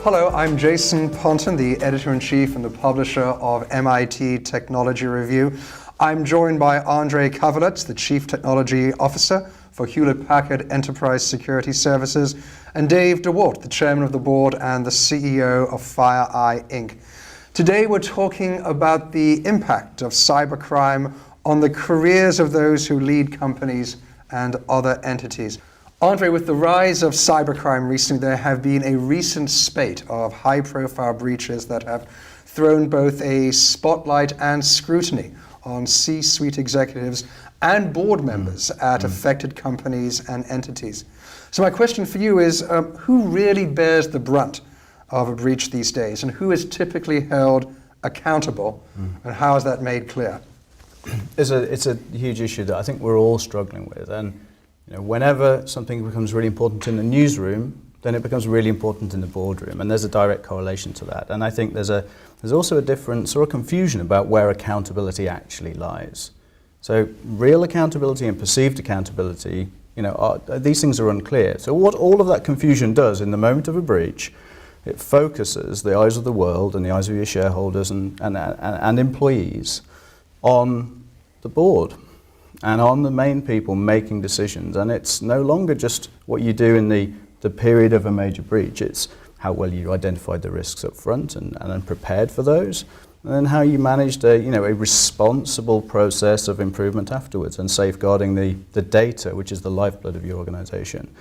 Hello, I'm Jason Pontin, the editor-in-chief and the publisher of MIT Technology Review. I'm joined by Andrzej, Kawalec, the Chief Technology Officer for Hewlett-Packard Enterprise Security Services, and Dave DeWalt, the Chairman of the Board and the CEO of FireEye, Inc. Today we're talking about the impact of cybercrime on the careers of those who lead companies and other entities. Andrzej, with the rise of cybercrime recently, there have been a recent spate of high-profile breaches that have thrown both a spotlight and scrutiny on C-suite executives and board members at affected companies and entities. So my question for you is, who really bears the brunt of a breach these days, and who is typically held accountable, and how is that made clear? It's a huge issue that I think we're all struggling with. And whenever something becomes really important in the newsroom, then it becomes really important in the boardroom, and there's a direct correlation to that. And I think there's also a difference or a confusion about where accountability actually lies. So real accountability and perceived accountability, these things are unclear. So what all of that confusion does in the moment of a breach, it focuses the eyes of the world and the eyes of your shareholders and employees on the board and on the main people making decisions. And it's no longer just what you do in the period of a major breach. It's how well you identified the risks up front and prepared for those, and then how you managed a responsible process of improvement afterwards and safeguarding the data, which is the lifeblood of your organization.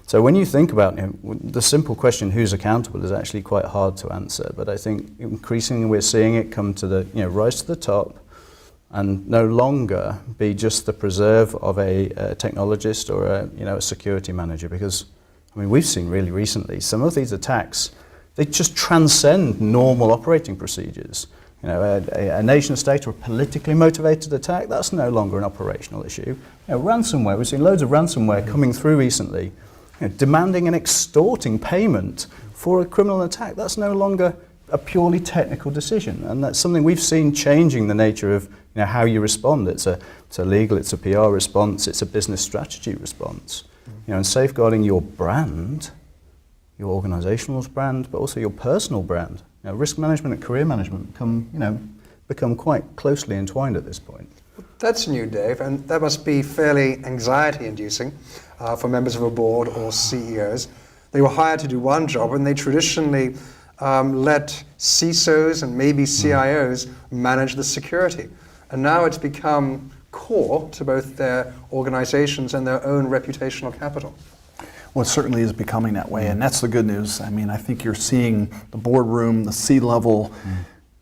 So when you think about the simple question, who's accountable, is actually quite hard to answer. But I think increasingly we're seeing it come to the rise to the top, and no longer be just the preserve of a technologist or a security manager. Because we've seen really recently some of these attacks, they just transcend normal operating procedures. A nation state or a politically motivated attack, that's no longer an operational issue. Ransomware, we've seen loads of ransomware coming through recently, demanding and extorting payment for a criminal attack. That's no longer a purely technical decision, and that's something we've seen changing the nature of how you respond. It's a legal, it's a PR response, it's a business strategy response. And safeguarding your brand, your organizational brand, but also your personal brand. Risk management and career management become quite closely entwined at this point. That's new, Dave, and that must be fairly anxiety-inducing for members of a board or CEOs. They were hired to do one job, and they traditionally let CISOs and maybe CIOs manage the security. And now it's become core to both their organizations and their own reputational capital. Well, it certainly is becoming that way, and that's the good news. I think you're seeing the boardroom, the C-level,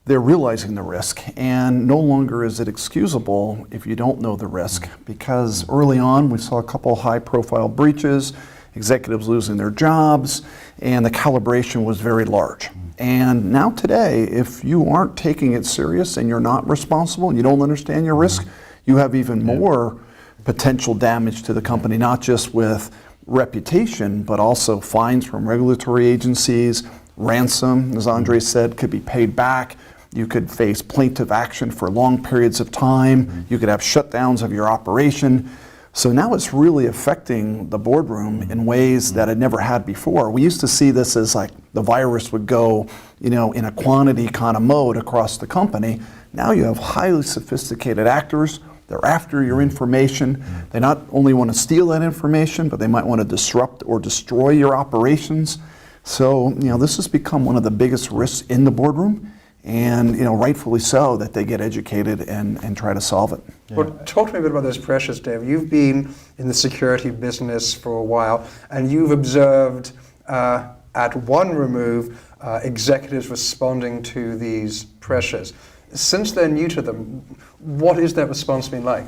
they're realizing the risk, and no longer is it excusable if you don't know the risk, because early on we saw a couple high-profile breaches, executives losing their jobs, and the calibration was very large. And now today, if you aren't taking it serious and you're not responsible and you don't understand your risk, you have even more potential damage to the company, not just with reputation, but also fines from regulatory agencies, ransom, as Andrzej said, could be paid back. You could face plaintiff action for long periods of time. You could have shutdowns of your operation. So now it's really affecting the boardroom in ways that it never had before. We used to see this as like the virus would go, in a quantity kind of mode across the company. Now you have highly sophisticated actors. They're after your information. They not only want to steal that information, but they might want to disrupt or destroy your operations. So, this has become one of the biggest risks in the boardroom. And rightfully so, that they get educated and try to solve it. Yeah. Well, talk to me a bit about those pressures, Dave. You've been in the security business for a while, and you've observed at one remove executives responding to these pressures. Since they're new to them, what is that response been like?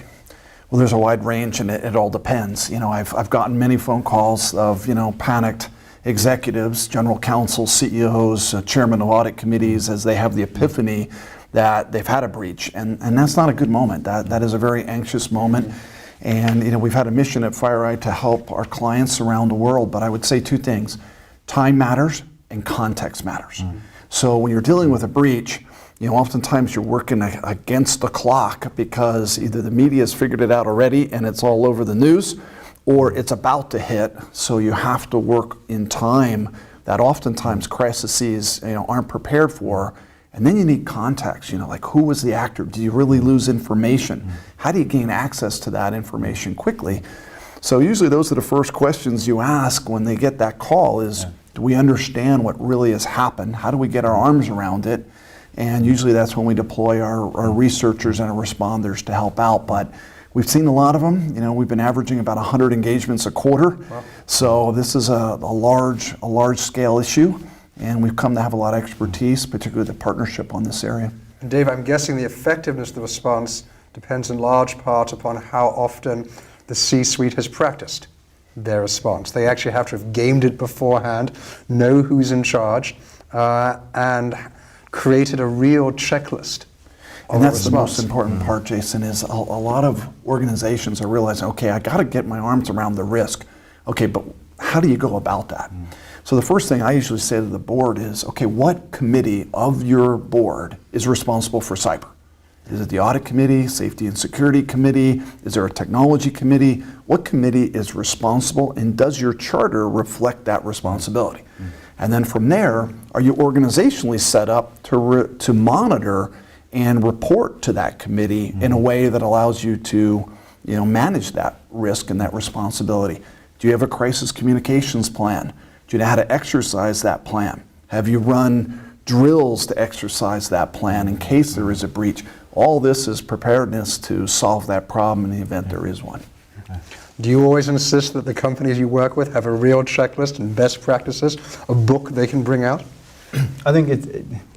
Well, there's a wide range, and it all depends. I've gotten many phone calls of panicked executives, general counsels, CEOs, chairman of audit committees, as they have the epiphany that they've had a breach, and that's not a good moment. That is a very anxious moment, and we've had a mission at FireEye to help our clients around the world. But I would say two things: time matters and context matters. So when you're dealing with a breach, oftentimes you're working against the clock because either the media has figured it out already and it's all over the news, or it's about to hit, so you have to work in time that oftentimes crises aren't prepared for. And then you need context, like who was the actor? Do you really lose information? How do you gain access to that information quickly? So usually those are the first questions you ask when they get that call is, do we understand what really has happened? How do we get our arms around it? And usually that's when we deploy our researchers and our responders to help out. But we've seen a lot of them. We've been averaging about 100 engagements a quarter. Wow. So this is a large scale issue. And we've come to have a lot of expertise, particularly the partnership on this area. And Dave, I'm guessing the effectiveness of the response depends in large part upon how often the C-suite has practiced their response. They actually have to have gamed it beforehand, know who's in charge, and created a real checklist. And that's the most important part, Jason, is a lot of organizations are realizing, okay, I got to get my arms around the risk. Okay, but how do you go about that? So the first thing I usually say to the board is, okay, what committee of your board is responsible for cyber? Is it the audit committee, safety and security committee? Is there a technology committee? What committee is responsible, and does your charter reflect that responsibility? And then from there, are you organizationally set up to monitor and report to that committee in a way that allows you to manage that risk and that responsibility? Do you have a crisis communications plan? Do you know how to exercise that plan? Have you run drills to exercise that plan in case there is a breach? All this is preparedness to solve that problem in the event there is one. Do you always insist that the companies you work with have a real checklist and best practices, a book they can bring out? I think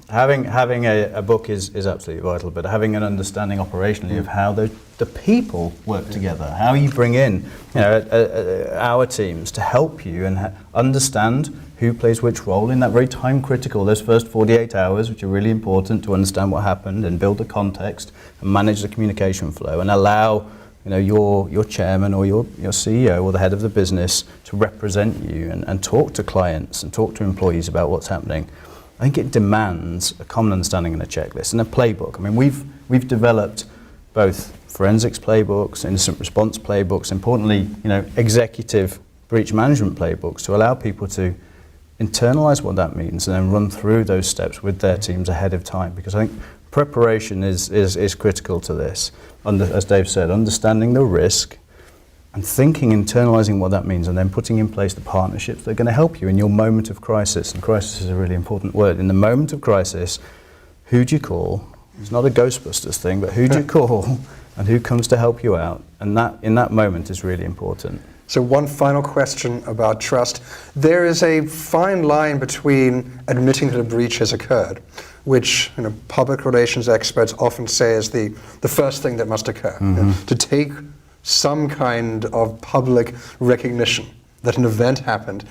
having a book is absolutely vital, but having an understanding operationally of how the people work together, how you bring in our teams to help you and understand who plays which role in that very time critical, those first 48 hours, which are really important to understand what happened and build the context and manage the communication flow and allow your chairman or your CEO or the head of the business to represent you and talk to clients and talk to employees about what's happening. I think it demands a common understanding and a checklist and a playbook. I mean, we've developed both forensics playbooks, incident response playbooks, importantly, executive breach management playbooks to allow people to internalize what that means and then run through those steps with their teams ahead of time. Because I think preparation is critical to this. As Dave said, understanding the risk and thinking, internalizing what that means, and then putting in place the partnerships that are going to help you in your moment of crisis. And crisis is a really important word. In the moment of crisis, who do you call? It's not a Ghostbusters thing, but who do you call and who comes to help you out? And that, in that moment, is really important. So one final question about trust. There is a fine line between admitting that a breach has occurred, which public relations experts often say is the first thing that must occur. To take some kind of public recognition that an event happened,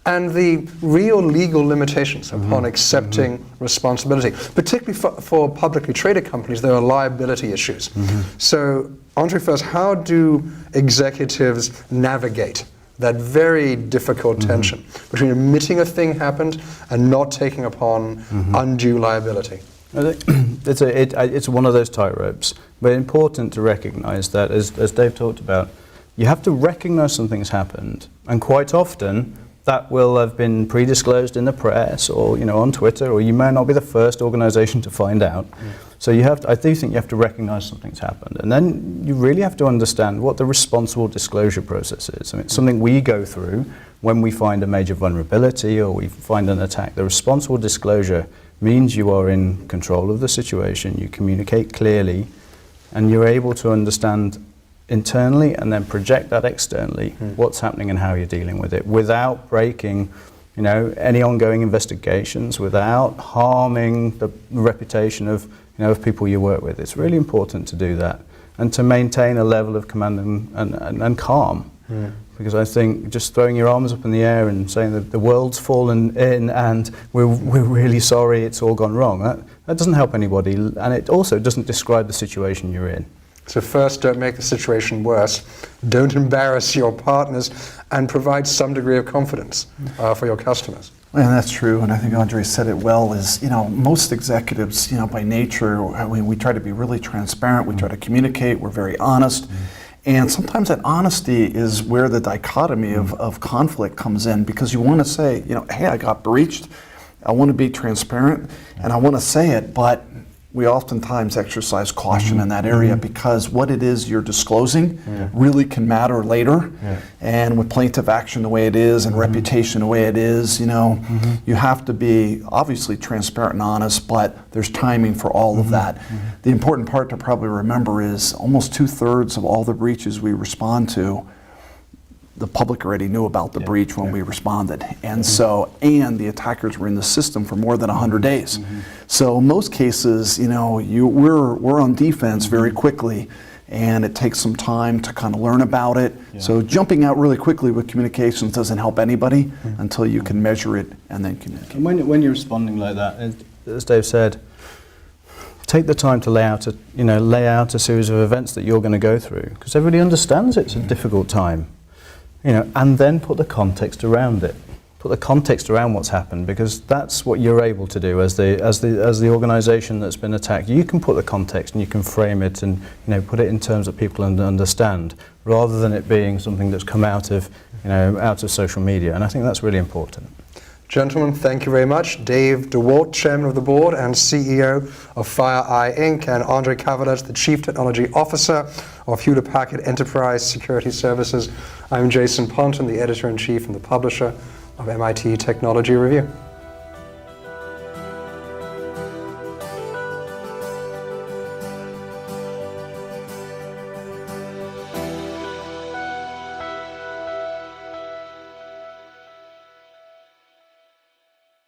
and the real legal limitations upon accepting responsibility. Particularly for publicly traded companies, there are liability issues. So, Andrzej, first, how do executives navigate that very difficult tension between admitting a thing happened and not taking upon undue liability? It's one of those tightropes, but important to recognize that, as Dave talked about, you have to recognize something's happened, and quite often that will have been pre-disclosed in the press or on Twitter, or you may not be the first organization to find out. So I do think you have to recognize something's happened, and then you really have to understand what the responsible disclosure process is. I mean, it's something we go through when we find a major vulnerability or we find an attack. The responsible disclosure means you are in control of the situation, you communicate clearly, and you're able to understand internally and then project that externally, what's happening and how you're dealing with it, without breaking any ongoing investigations, without harming the reputation of of people you work with. It's really important to do that and to maintain a level of command and calm. Because I think just throwing your arms up in the air and saying that the world's fallen in and we're really sorry, it's all gone wrong, that doesn't help anybody, and it also doesn't describe the situation you're in. So first, don't make the situation worse, don't embarrass your partners, and provide some degree of confidence for your customers. And that's true, and I think Andrzej said it well, is, most executives, by nature, we try to be really transparent, we try to communicate, we're very honest, And sometimes that honesty is where the dichotomy of conflict comes in, because you want to say, hey, I got breached. I want to be transparent and I want to say it, but we oftentimes exercise caution in that area because what it is you're disclosing really can matter later. And with plaintiff action the way it is and reputation the way it is, you have to be obviously transparent and honest, but there's timing for all of that. The important part to probably remember is almost 2/3 of all the breaches we respond to, the public already knew about the breach when we responded. And so, and the attackers were in the system for more than 100 days. So in most cases, we're on defense very quickly, and it takes some time to kind of learn about it. So jumping out really quickly with communications doesn't help anybody until you can measure it and then communicate. And when you're responding like that, as Dave said, take the time to lay out a series of events that you're going to go through, because everybody understands it's a difficult time. And then put the context around it. Put the context around what's happened, because that's what you're able to do as the organisation that's been attacked. You can put the context and you can frame it and put it in terms that people understand, rather than it being something that's come out of social media. And I think that's really important. Gentlemen, thank you very much. Dave DeWalt, Chairman of the Board and CEO of FireEye Inc., and Andrzej Kawalec, the Chief Technology Officer of Hewlett-Packard Enterprise Security Services. I'm Jason Pontin, the Editor-in-Chief and the Publisher of MIT Technology Review.